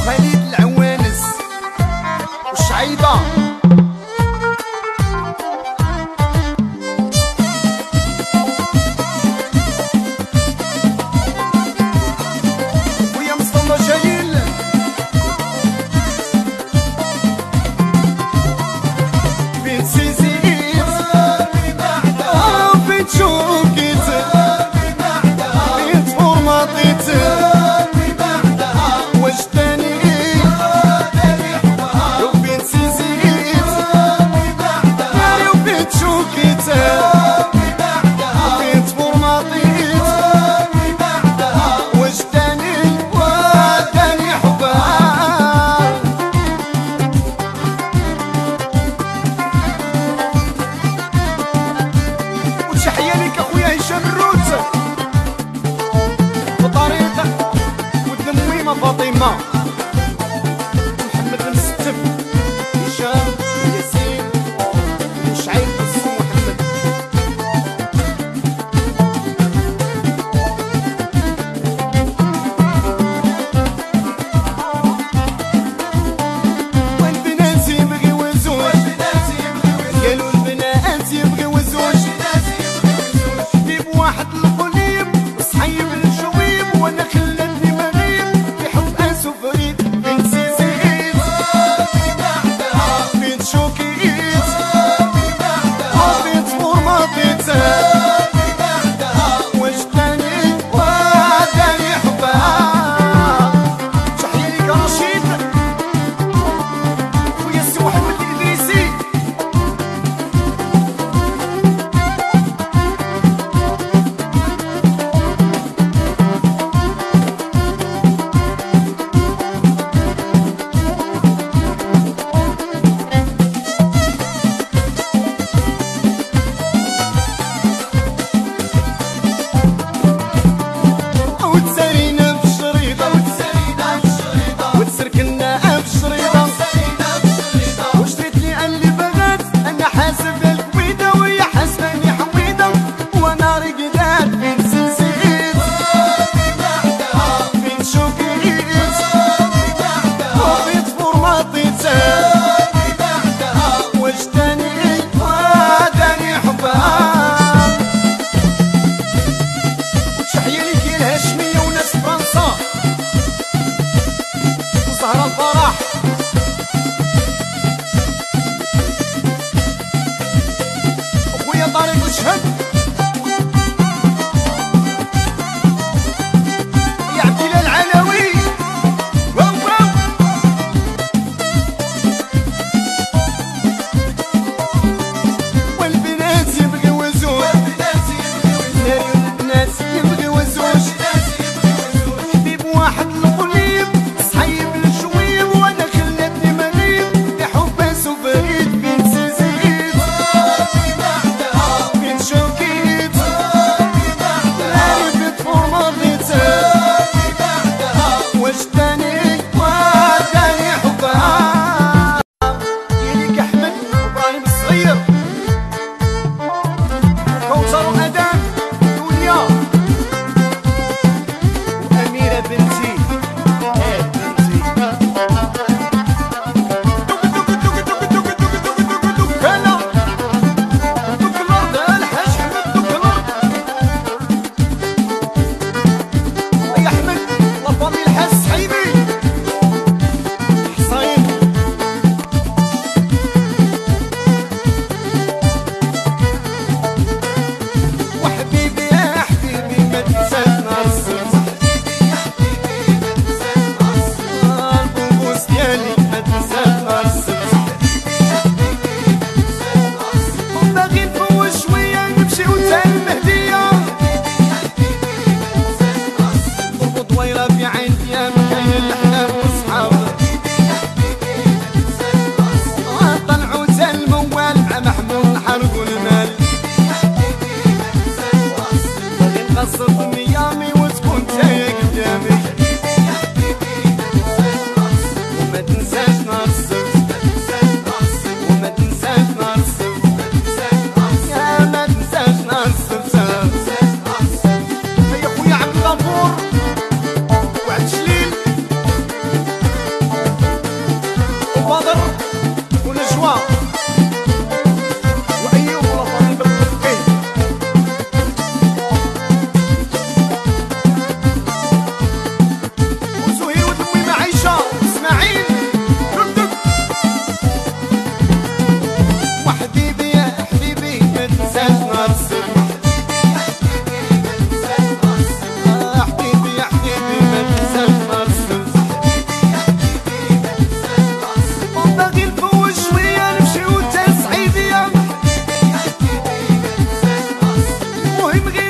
خالد العوانس والشعيبة ويا مصطفى جليل بنت سيزيد بنت شوكيت بنت فورماطيت وجداني وبنت سيزيد وبنت شوكيت بنت فورماطيت وجداني وداني حبها وتحية ليك اخويا هشام الروت وطريقة والدمويمة فاطمة محمد بن ستم هشام ياسين شعيب بن محمد والبنات يبغيو الزوج قالوا البنات يبغيو الزوج جيب واحد القليب صحيب الجويب وانا خلتني مغيب بحب انس وفريد بنت سيزيد بنت شوكيت بنت فورماطيت وجداني وداني حبها تحية ليك رشيد ويا سي محمد الإدريسي وتسالينا بالشريطة وتسركلنا بالشريطة وشريت لي اللي بغات انا حاسب الكويدة وهي حاسباني حويدة وانا رقدات بنت سيزيد بنت شوكيت وبنت فورماطيت وجداني وداني حبها تحية ليك يا الهاشمية وناس فرنسا وزهرة الفرح اخويا طارق وشهد يا عبد الله العلوي واو واو والبنات يبغيو الزوج البنات يبغيو الزوج جيب واحد القليب صحيب الجويب وانا خلتني مغيب بحب انس وفريد بنت سيزيد بنت شوكيت ويبغي